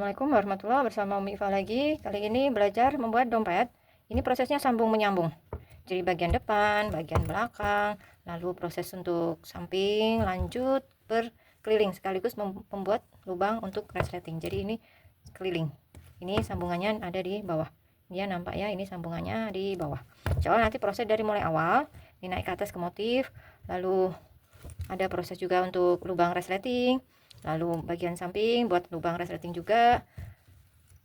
Assalamualaikum warahmatullahi wabarakatuh. Bersama Umi Iva lagi. Kali ini belajar membuat dompet. Ini prosesnya sambung menyambung. Jadi bagian depan, bagian belakang, lalu proses untuk samping, lanjut berkeliling sekaligus membuat lubang untuk resleting. Jadi ini keliling. Ini sambungannya ada di bawah. Dia nampak ya, ini sambungannya di bawah. Soalnya nanti proses dari mulai awal, dinaik ke atas ke motif, lalu ada proses juga untuk lubang resleting. Lalu bagian samping buat lubang resleting juga,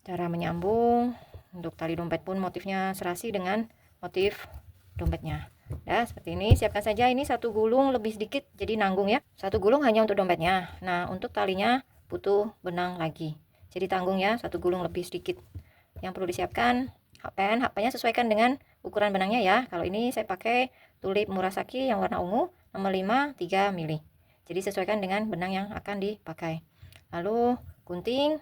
cara menyambung. Untuk tali dompet pun motifnya serasi dengan motif dompetnya. Nah, seperti ini. Siapkan saja ini satu gulung lebih sedikit, jadi nanggung ya. Satu gulung hanya untuk dompetnya. Nah, untuk talinya butuh benang lagi. Jadi tanggung ya, satu gulung lebih sedikit. Yang perlu disiapkan hakpennya sesuaikan dengan ukuran benangnya ya. Kalau ini saya pakai tulip Murasaki yang warna ungu, nomor 5 3 mili. Jadi sesuaikan dengan benang yang akan dipakai. Lalu gunting,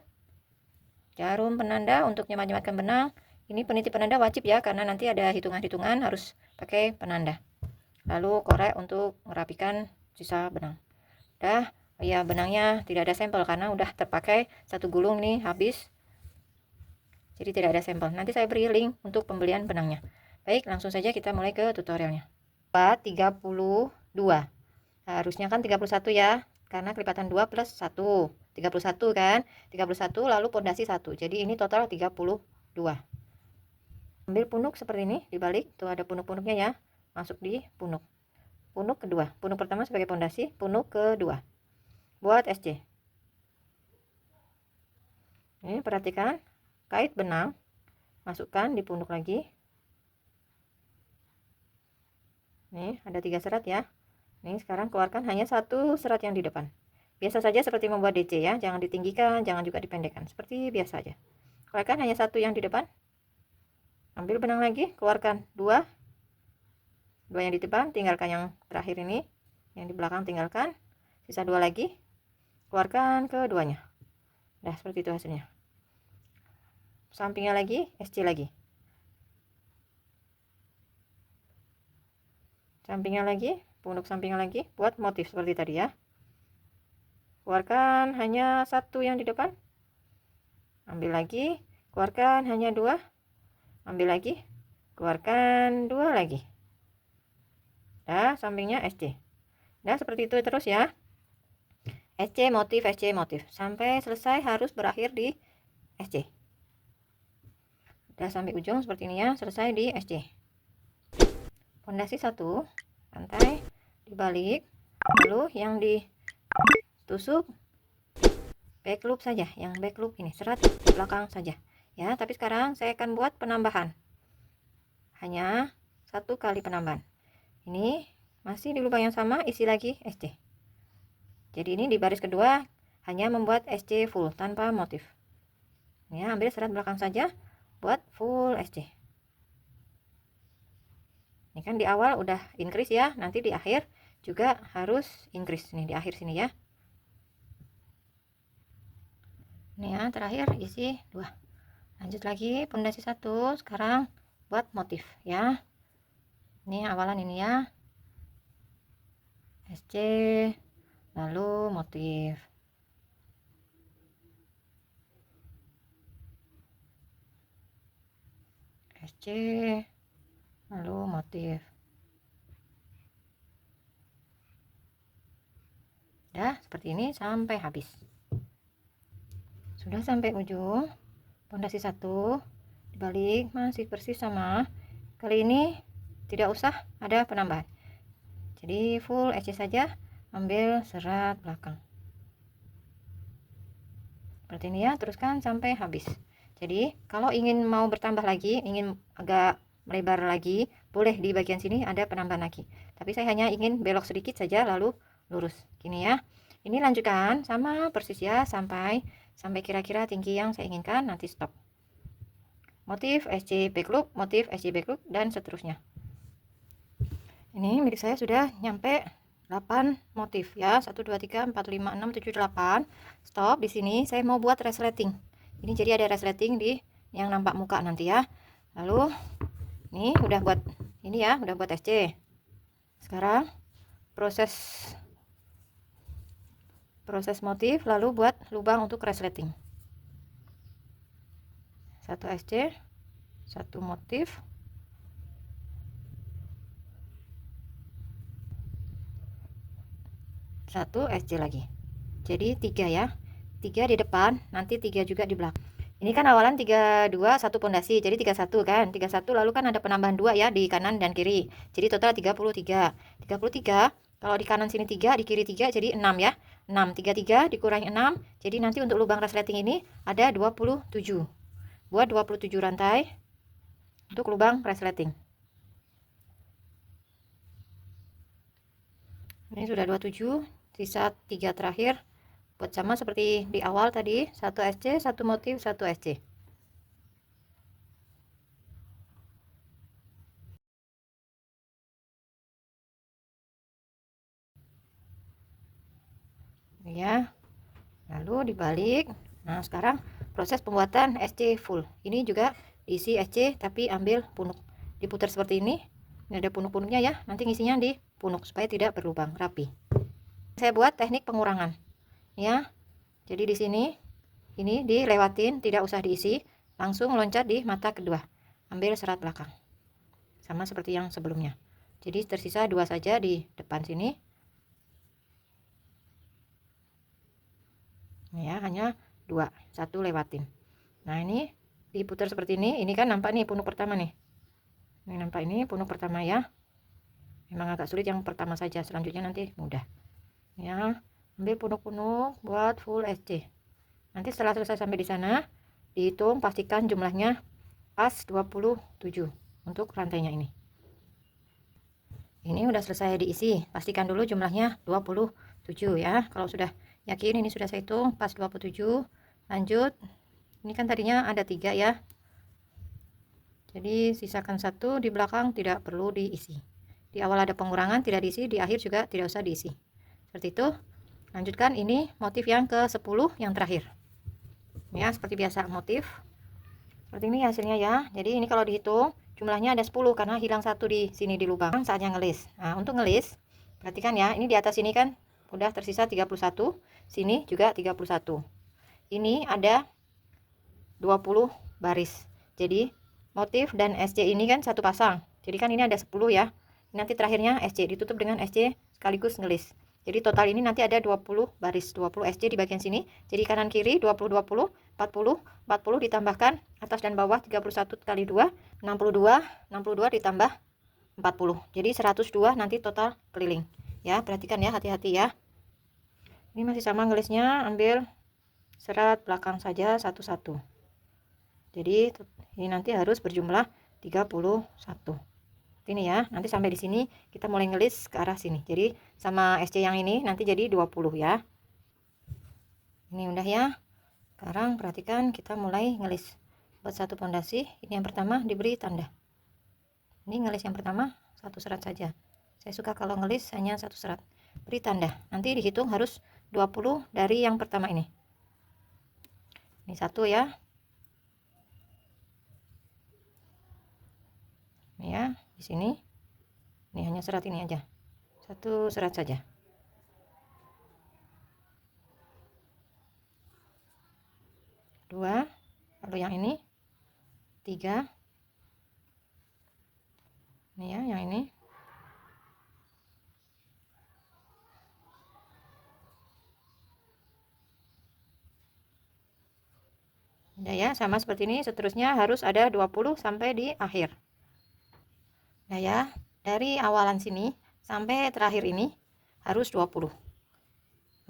jarum penanda untuk nyemat-nyematkan benang. Ini peniti penanda wajib ya, karena nanti ada hitungan-hitungan harus pakai penanda. Lalu korek untuk merapikan sisa benang. Udah, ya benangnya tidak ada sampel karena udah terpakai satu gulung nih habis. Jadi tidak ada sampel. Nanti saya beri link untuk pembelian benangnya. Baik, langsung saja kita mulai ke tutorialnya. 32. Harusnya kan 31 ya, karena kelipatan 2 plus 1 31 kan, 31 lalu pondasi 1, jadi ini total 32. Ambil punuk seperti ini, dibalik tuh ada punuk-punuknya ya, masuk di punuk kedua. Punuk pertama sebagai pondasi, punuk kedua buat SC. Ini perhatikan, kait benang masukkan di punuk lagi. Nih ada 3 serat ya. Nih sekarang keluarkan hanya satu serat yang di depan. Biasa saja seperti membuat DC ya, jangan ditinggikan, jangan juga dipendekkan, seperti biasa aja. Keluarkan hanya satu yang di depan. Ambil benang lagi, keluarkan dua yang di depan, tinggalkan yang terakhir ini, yang di belakang tinggalkan, sisa 2 lagi, keluarkan keduanya. Nah seperti itu hasilnya. Sampingnya lagi, SC lagi. Sampingnya lagi, punuk sampingnya lagi, buat motif seperti tadi ya. Keluarkan hanya satu yang di depan, ambil lagi, keluarkan hanya 2, ambil lagi, keluarkan 2 lagi. Nah sampingnya SC. Nah seperti itu terus ya, SC motif sampai selesai, harus berakhir di SC. Udah sampai ujung seperti ini ya, selesai di SC. Pondasi 1, rantai dibalik, lalu yang ditusuk back loop saja, yang back loop ini serat belakang saja ya. Tapi sekarang saya akan buat penambahan, hanya 1 kali penambahan. Ini masih di lubang yang sama, isi lagi SC. Jadi ini di baris kedua hanya membuat SC full tanpa motif ya. Ambil serat belakang saja buat full SC. Ini kan di awal udah increase ya, nanti di akhir juga harus increase nih di akhir sini ya. Ini ya terakhir isi 2. Lanjut lagi pondasi 1. Sekarang buat motif ya. Ini awalan ini ya, SC lalu motif. SC lalu motif. Udah seperti ini sampai habis. Sudah sampai ujung pondasi 1, dibalik masih persis sama. Kali ini tidak usah ada penambahan, jadi full SC saja. Ambil serat belakang seperti ini ya, teruskan sampai habis. Jadi kalau ingin mau bertambah lagi, ingin agak melebar lagi, boleh di bagian sini ada penambahan lagi, tapi saya hanya ingin belok sedikit saja lalu lurus gini ya. Ini lanjutkan sama persis ya, sampai kira-kira tinggi yang saya inginkan, nanti stop. Motif SC back loop, motif SC back loop, dan seterusnya. Ini milik saya sudah nyampe 8 motif ya, 1 2 3 4 5 6 7 8. Stop di sini, saya mau buat resleting. Ini jadi ada resleting di yang nampak muka nanti ya. Lalu ini udah buat ini ya, udah buat SC. Sekarang proses motif, lalu buat lubang untuk resleting. 1 SC, 1 motif, 1 SC lagi. Jadi 3 ya. 3 di depan, nanti 3 juga di belakang. Ini kan awalan 32 1 pondasi, jadi 31 kan. 31 lalu kan ada penambahan 2 ya di kanan dan kiri. Jadi total 33. 33 kalau di kanan sini 3, di kiri 3 jadi 6 ya. 6 33 dikurangi 6. Jadi nanti untuk lubang resleting ini ada 27. Buat 27 rantai untuk lubang resleting. Ini sudah 27, sisa 3 terakhir. Buat sama seperti di awal tadi, 1 SC, 1 motif, 1 SC. Ya, lalu dibalik. Nah, sekarang proses pembuatan SC full. Ini juga diisi SC tapi ambil punuk. Diputar seperti ini. Ini ada punuk-punuknya ya. Nanti ngisinya di punuk supaya tidak berlubang, rapi. Saya buat teknik pengurangan. Ya. Jadi di sini ini dilewatin, tidak usah diisi, langsung loncat di mata kedua. Ambil serat belakang. Sama seperti yang sebelumnya. Jadi tersisa 2 saja di depan sini. Ya, hanya 2, 1 lewatin. Nah, ini diputar seperti ini kan nampak nih punuk pertama nih. Ini nampak ini punuk pertama ya. Memang agak sulit yang pertama saja, selanjutnya nanti mudah. Ya, ambil punuk-punuk buat full SC. Nanti setelah selesai sampai di sana, dihitung pastikan jumlahnya pas 27 untuk rantainya ini. Ini udah selesai diisi, pastikan dulu jumlahnya 27 ya. Kalau sudah yakin ini sudah saya hitung pas 27, lanjut. Ini kan tadinya ada 3 ya. Jadi sisakan 1, di belakang tidak perlu diisi. Di awal ada pengurangan tidak diisi, di akhir juga tidak usah diisi. Seperti itu. Lanjutkan ini motif yang ke-10 yang terakhir. Ya, seperti biasa motif. Seperti ini hasilnya ya. Jadi ini kalau dihitung jumlahnya ada 10 karena hilang 1 di sini di lubang saatnya ngelis. Nah, untuk ngelis perhatikan ya, ini di atas ini kan udah tersisa 31, sini juga 31. Ini ada 20 baris. Jadi motif dan SC ini kan satu pasang. Jadi kan ini ada 10 ya. Nanti terakhirnya SC ditutup dengan SC sekaligus ngelis. Jadi total ini nanti ada 20 baris, 20 SC di bagian sini. Jadi kanan kiri 20 20, 40, 40 ditambahkan atas dan bawah 31 kali 2, 62, 62 ditambah 40. Jadi 102 nanti total keliling. Ya, perhatikan ya, hati-hati ya. Ini masih sama ngelisnya, ambil serat belakang saja satu-satu. Jadi ini nanti harus berjumlah 31. Ini ya, nanti sampai di sini kita mulai ngelis ke arah sini. Jadi sama SC yang ini nanti jadi 20 ya. Ini udah ya. Sekarang perhatikan kita mulai ngelis. Buat satu pondasi, ini yang pertama diberi tanda. Ini ngelis yang pertama satu serat saja. Saya suka kalau ngelis hanya satu serat. Beri tanda. Nanti dihitung harus 20 dari yang pertama ini. Ini satu ya. Ini ya, di sini. Ini hanya serat ini aja. Satu serat saja. Dua. Lalu yang ini 3. Ini ya, yang ini. Udah ya, sama seperti ini. Seterusnya harus ada 20 sampai di akhir. Nah ya, dari awalan sini sampai terakhir ini harus 20.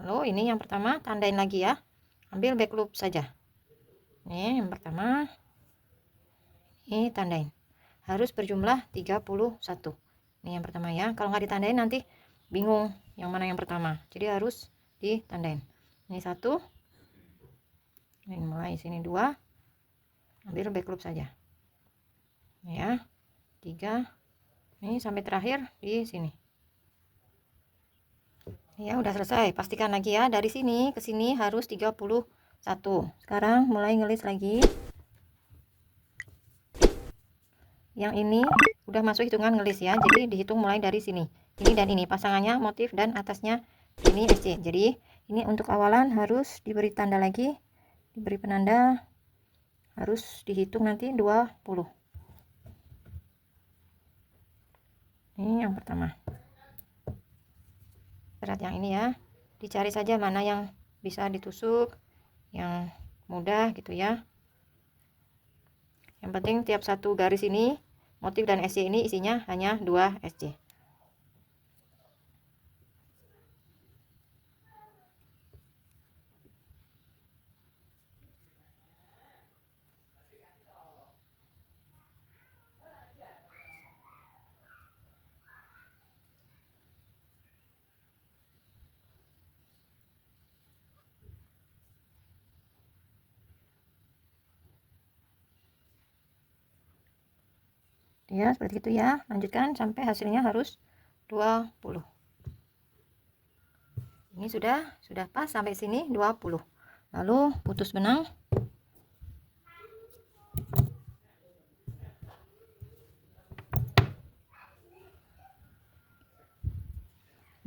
Lalu ini yang pertama tandain lagi ya. Ambil back loop saja. Ini yang pertama. Ini tandain. Harus berjumlah 31. Ini yang pertama ya. Kalau nggak ditandain nanti bingung yang mana yang pertama. Jadi harus ditandain. Ini satu. Ini mulai sini 2. Ambil back loop saja. Ya. 3. Ini sampai terakhir di sini. Ya, udah selesai. Pastikan lagi ya, dari sini ke sini harus 31. Sekarang mulai ngelis lagi. Yang ini udah masuk hitungan ngelis ya. Jadi dihitung mulai dari sini. Ini dan ini pasangannya motif dan atasnya ini SC. Jadi ini untuk awalan harus diberi tanda lagi. Diberi penanda harus dihitung nanti 20. Ini yang pertama. Berat yang ini ya, dicari saja mana yang bisa ditusuk, yang mudah gitu ya. Yang penting tiap satu garis ini, motif dan SC ini isinya hanya 2 SC. Ya, seperti itu ya. Lanjutkan sampai hasilnya harus 20. Ini sudah pas sampai sini 20. Lalu putus benang.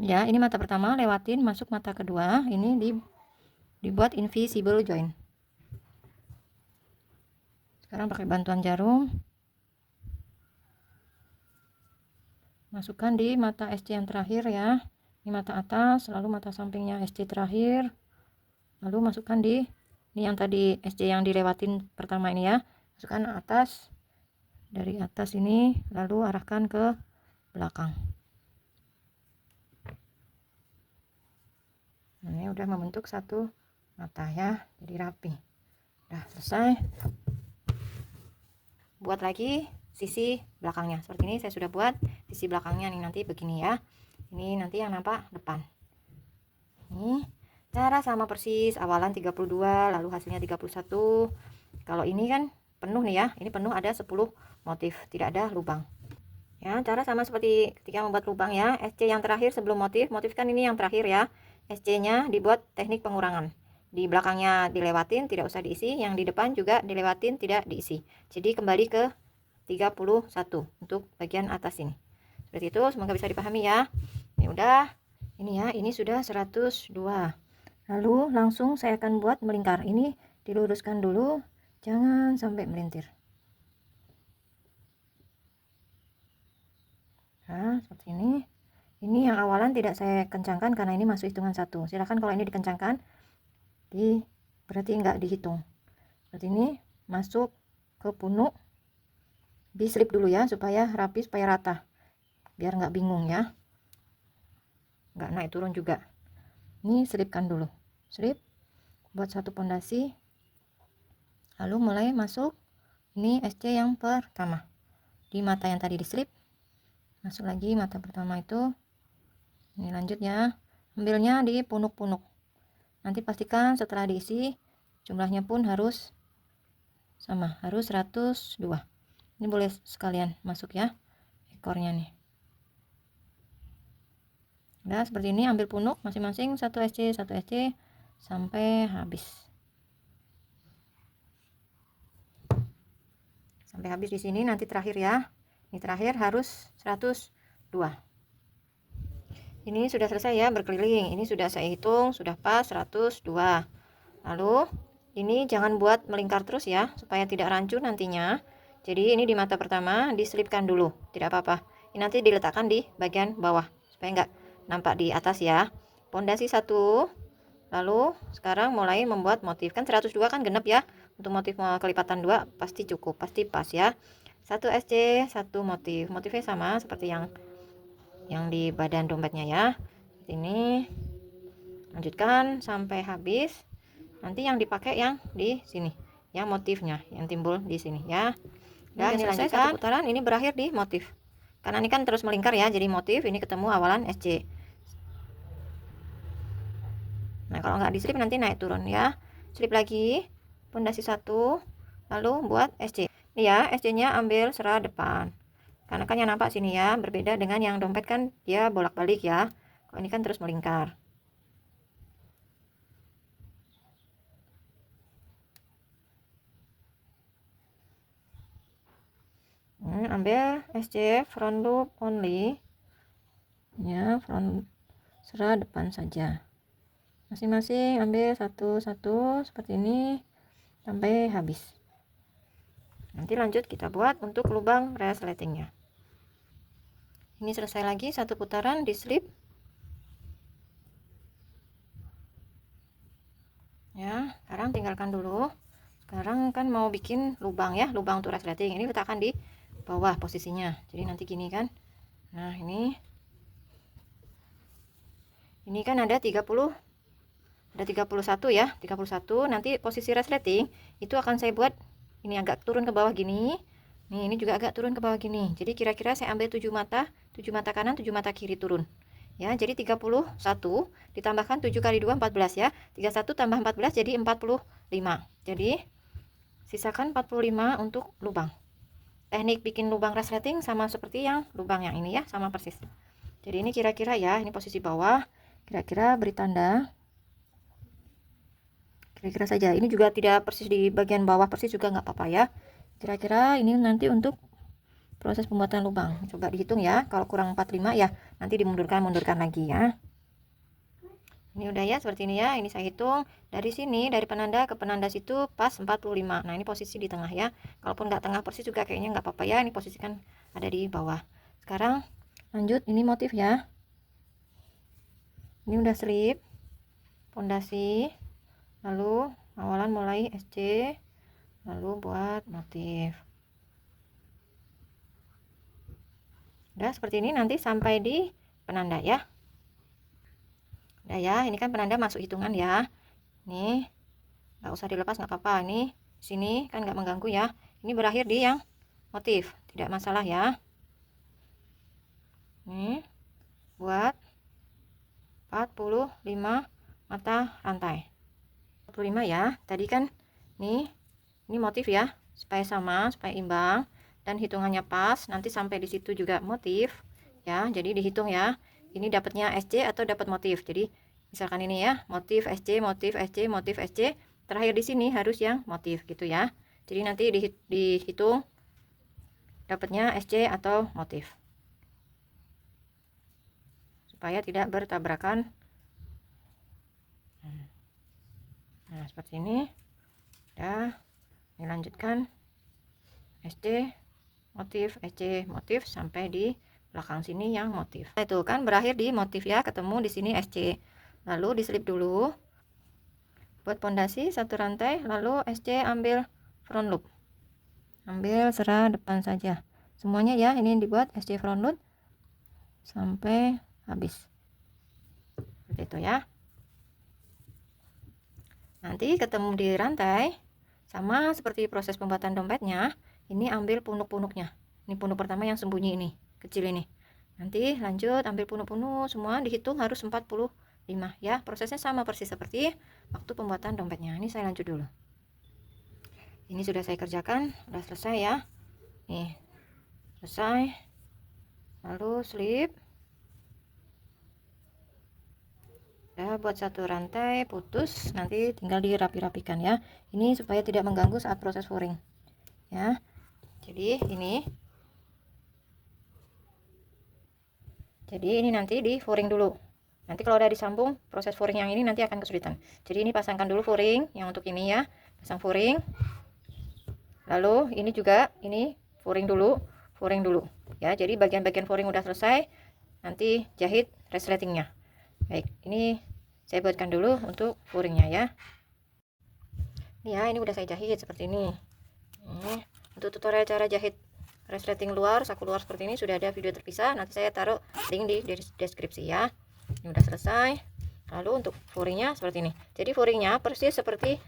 Ya, ini mata pertama lewatin masuk mata kedua. Ini dibuat invisible join. Sekarang pakai bantuan jarum. Masukkan di mata SC yang terakhir ya. Ini mata atas, lalu mata sampingnya SC terakhir. Lalu masukkan di ini yang tadi SC yang dilewatin pertama ini ya. Masukkan atas. Dari atas ini lalu arahkan ke belakang. Nah, ini udah membentuk satu mata ya, jadi rapi. Udah selesai. Buat lagi sisi belakangnya. Seperti ini saya sudah buat sisi belakangnya nih, nanti begini ya. Ini nanti yang nampak depan. Ini cara sama persis, awalan 32, lalu hasilnya 31. Kalau ini kan penuh nih ya, ini penuh ada 10 motif, tidak ada lubang. Ya, cara sama seperti ketika membuat lubang ya. SC yang terakhir sebelum motif kan ini yang terakhir ya. SC-nya dibuat teknik pengurangan. Di belakangnya dilewatin, tidak usah diisi, yang di depan juga dilewatin, tidak diisi. Jadi kembali ke 31 untuk bagian atas ini. Seperti itu, semoga bisa dipahami ya. Ini udah, ini ya, ini sudah 102. Lalu langsung saya akan buat melingkar. Ini diluruskan dulu, jangan sampai melintir. Nah, seperti ini. Ini yang awalan tidak saya kencangkan karena ini masuk hitungan 1. Silahkan kalau ini dikencangkan, berarti nggak dihitung. Seperti ini, masuk ke punuk, di slip dulu ya, supaya rapi, supaya rata. Biar nggak bingung ya. Nggak naik turun juga. Ini selipkan dulu. Slip, buat satu pondasi. Lalu mulai masuk, ini SC yang pertama. Di mata yang tadi di slip, masuk lagi mata pertama itu. Ini lanjut ya, ambilnya di punuk-punuk. Nanti pastikan setelah diisi jumlahnya pun harus sama, harus 102. Ini boleh sekalian masuk ya ekornya nih. Nah, seperti ini, ambil punuk masing-masing 1 SC sampai habis. Sampai habis di sini, nanti terakhir ya. Ini terakhir harus 102. Ini sudah selesai ya berkeliling. Ini sudah saya hitung, sudah pas 102. Lalu ini jangan buat melingkar terus ya, supaya tidak rancu nantinya. Jadi ini di mata pertama diselipkan dulu, tidak apa-apa. Ini nanti diletakkan di bagian bawah supaya enggak nampak di atas ya. Pondasi 1. Lalu sekarang mulai membuat motif. Kan 102 kan genep ya. Untuk motif kelipatan 2 pasti cukup, pasti pas ya. 1 SC, 1 motif. Motifnya sama seperti yang di badan dompetnya ya. Ini lanjutkan sampai habis. Nanti yang dipakai yang di sini, yang motifnya yang timbul di sini ya. Dan ini lanjutkan satu putaran, ini berakhir di motif. Karena ini kan terus melingkar ya, jadi motif ini ketemu awalan SC. Nah, kalau nggak di slip nanti naik turun ya. Slip lagi pondasi 1, lalu buat SC. Ini ya, SC-nya ambil serah depan. Karena kan yang nampak sini ya, berbeda dengan yang dompet kan dia bolak-balik ya. Kalau ini kan terus melingkar. Ambil SC front loop only. Ya, front serah depan saja. Masing-masing ambil satu-satu seperti ini sampai habis. Nanti lanjut kita buat untuk lubang resletingnya. Ini selesai lagi satu putaran di slip ya. Sekarang tinggalkan dulu. Sekarang kan mau bikin lubang ya, lubang untuk resleting. Ini letakkan di bawah posisinya, jadi nanti gini kan. Nah ini kan ada 30, ada 31 ya, 31. Nanti posisi resleting itu akan saya buat ini agak turun ke bawah gini. Nih ini juga agak turun ke bawah gini. Jadi kira-kira saya ambil 7 mata kanan, 7 mata kiri turun. Ya, jadi 31 ditambahkan 7 kali 2 14 ya. 31 tambah 14 jadi 45. Jadi sisakan 45 untuk lubang. Teknik bikin lubang resleting sama seperti yang lubang yang ini ya, sama persis. Jadi ini kira-kira ya, ini posisi bawah. Kira-kira beri tanda. Kira-kira saja. Ini juga tidak persis di bagian bawah persis juga nggak apa-apa ya. Kira-kira ini nanti untuk proses pembuatan lubang. Coba dihitung ya. Kalau kurang 45 ya, nanti dimundurkan lagi ya. Ini udah ya, seperti ini ya. Ini saya hitung dari sini, dari penanda ke penanda situ pas 45. Nah ini posisi di tengah ya. Kalaupun nggak tengah persis juga kayaknya nggak apa-apa ya. Ini posisi kan ada di bawah. Sekarang lanjut, ini motif ya. Ini udah slip pondasi, lalu awalan mulai SC, lalu buat motif. Udah seperti ini, nanti sampai di penanda ya. Udah ya, ini kan penanda masuk hitungan ya. Nih nggak usah dilepas, nggak apa-apa. Ini sini kan nggak mengganggu ya. Ini berakhir di yang motif, tidak masalah ya. Nih buat 45 mata rantai. 45 ya. Tadi kan nih ini motif ya, supaya sama, supaya imbang dan hitungannya pas. Nanti sampai di situ juga motif ya. Jadi dihitung ya. Ini dapatnya SC atau dapat motif. Jadi misalkan ini ya, motif SC, motif SC, motif SC. Terakhir di sini harus yang motif gitu ya. Jadi nanti dihitung dapatnya SC atau motif. Supaya tidak bertabrakan. Nah, seperti ini. Udah. Dilanjutkan SC, motif, SC, motif sampai di belakang sini yang motif. Nah, itu kan berakhir di motif ya, ketemu di sini SC. Lalu diselip dulu. Buat pondasi satu rantai, lalu SC ambil front loop. Ambil serah depan saja. Semuanya ya, ini dibuat SC front loop sampai habis. Seperti itu ya. Nanti ketemu di rantai, sama seperti proses pembuatan dompetnya, ini ambil punuk-punuknya. Ini punuk pertama yang sembunyi ini, kecil ini. Nanti lanjut ambil punuk-punuk, semua dihitung harus 45 ya. Prosesnya sama persis seperti waktu pembuatan dompetnya. Ini saya lanjut dulu. Ini sudah saya kerjakan, sudah selesai ya. Nih, selesai. Lalu slip. Ya, buat satu rantai putus, nanti tinggal dirapi-rapikan ya. Ini supaya tidak mengganggu saat proses furing ya. Jadi ini nanti di furing dulu. Nanti kalau udah disambung, proses furing yang ini nanti akan kesulitan. Jadi ini pasangkan dulu furing yang untuk ini ya, pasang furing. Lalu ini juga ini furing dulu ya. Jadi bagian-bagian furing udah selesai, nanti jahit resletingnya. Baik, ini saya buatkan dulu untuk furingnya ya. Ini ya, ini udah saya jahit seperti ini. Untuk tutorial cara jahit resleting luar, saku luar seperti ini sudah ada video terpisah. Nanti saya taruh link di deskripsi ya. Ini udah selesai. Lalu untuk furingnya seperti ini. Jadi furingnya persis seperti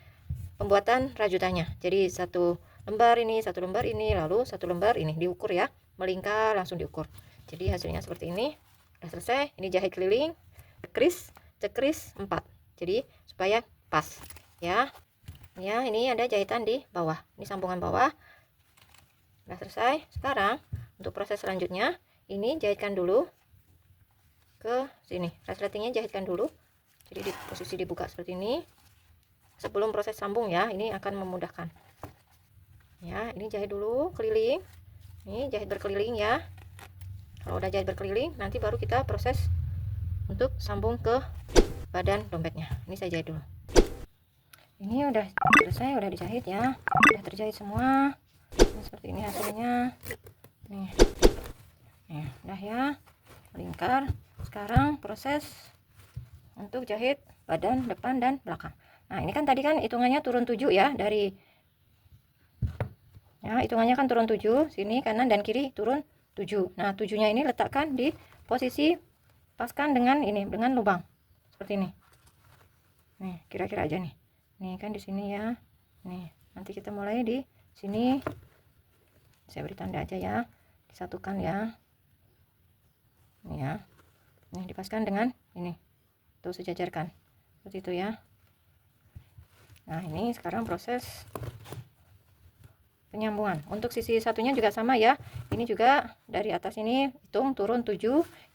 pembuatan rajutannya. Jadi satu lembar ini, lalu satu lembar ini diukur ya, melingkar langsung diukur. Jadi hasilnya seperti ini. Udah selesai. Ini jahit keliling. Cekris 4, jadi supaya pas ya. Ya, ini ada jahitan di bawah, ini sambungan bawah. Udah selesai. Sekarang untuk proses selanjutnya, ini jahitkan dulu ke sini, resletingnya jahitkan dulu. Jadi di posisi dibuka seperti ini sebelum proses sambung ya, ini akan memudahkan ya. Ini jahit dulu keliling, ini jahit berkeliling ya. Kalau udah jahit berkeliling, nanti baru kita proses untuk sambung ke badan dompetnya. Ini saya jahit dulu. Ini udah selesai, udah dijahit ya, udah terjahit semua. Seperti ini hasilnya. Nih. Udah ya, lingkar. Sekarang proses untuk jahit badan depan dan belakang. Nah, ini kan tadi kan hitungannya turun 7 ya, dari ya, hitungannya kan turun 7, sini kanan dan kiri turun 7. Nah, 7-nya ini letakkan di posisi paskan dengan ini, dengan lubang. Seperti ini. Nih, kira-kira aja nih. Nih kan di sini ya. Nih, nanti kita mulai di sini. Saya beri tanda aja ya. Disatukan ya. Nih ya. Nih, dipaskan dengan ini. Tuh sejajarkan. Seperti itu ya. Nah, ini sekarang proses penyambungan. Untuk sisi satunya juga sama ya. Ini juga dari atas ini hitung turun 7,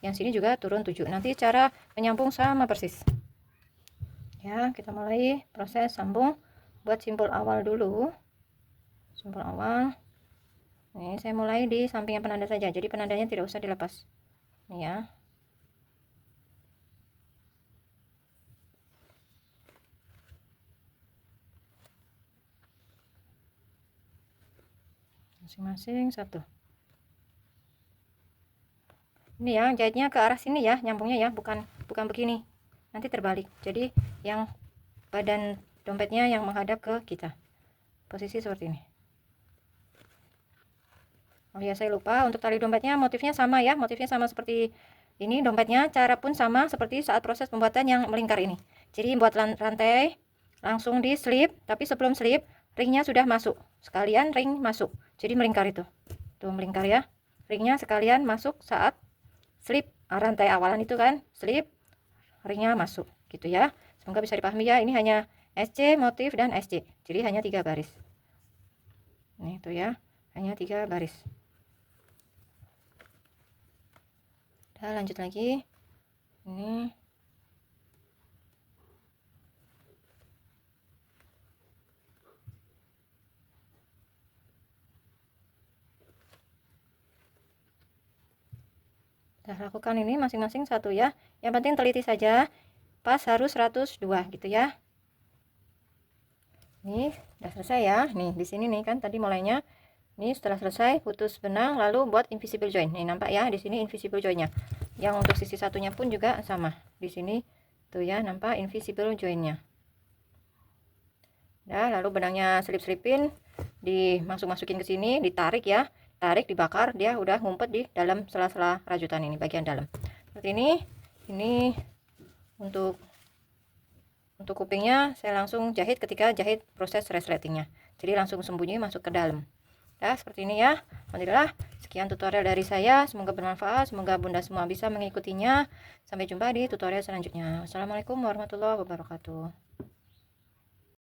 yang sini juga turun 7. Nanti cara menyambung sama persis. Ya, kita mulai proses sambung. Buat simpul awal dulu. Simpul awal. Nih, saya mulai di sampingnya penanda saja. Jadi penandanya tidak usah dilepas. Nih ya. Masing-masing satu. Ini ya, jahitnya ke arah sini ya, nyambungnya ya, bukan begini. Nanti terbalik. Jadi yang badan dompetnya yang menghadap ke kita. Posisi seperti ini. Oh ya, saya lupa, untuk tali dompetnya motifnya sama ya, motifnya sama seperti ini dompetnya, cara pun sama seperti saat proses pembuatan yang melingkar ini. Jadi buat rantai langsung di slip, tapi sebelum slip ringnya sudah masuk, sekalian ring masuk, jadi melingkar itu tuh, melingkar ya, ringnya sekalian masuk saat slip. Rantai awalan itu kan slip, ringnya masuk gitu ya. Semoga bisa dipahami ya, ini hanya SC motif dan SC, jadi hanya 3 baris. Ini tuh ya, hanya 3 baris. Udah, lanjut lagi. Ini udah, lakukan ini masing-masing satu ya. Yang penting teliti saja, pas harus 102 gitu ya. Nih, udah selesai ya. Nih, di sini nih kan tadi mulainya. Nih, setelah selesai putus benang lalu buat invisible join. Nih, nampak ya di sini invisible joinnya. Yang untuk sisi satunya pun juga sama. Di sini tuh ya, nampak invisible joinnya. Nah, lalu benangnya selip-selipin, dimasuk-masukin ke sini, ditarik ya. Tarik, dibakar, dia udah ngumpet di dalam sela-sela rajutan ini, bagian dalam. Seperti ini. Ini untuk kupingnya saya langsung jahit ketika jahit proses resletingnya. Jadi langsung sembunyi masuk ke dalam. Ya, seperti ini ya. Alhamdulillah, sekian tutorial dari saya. Semoga bermanfaat. Semoga Bunda semua bisa mengikutinya. Sampai jumpa di tutorial selanjutnya. Assalamualaikum warahmatullahi wabarakatuh.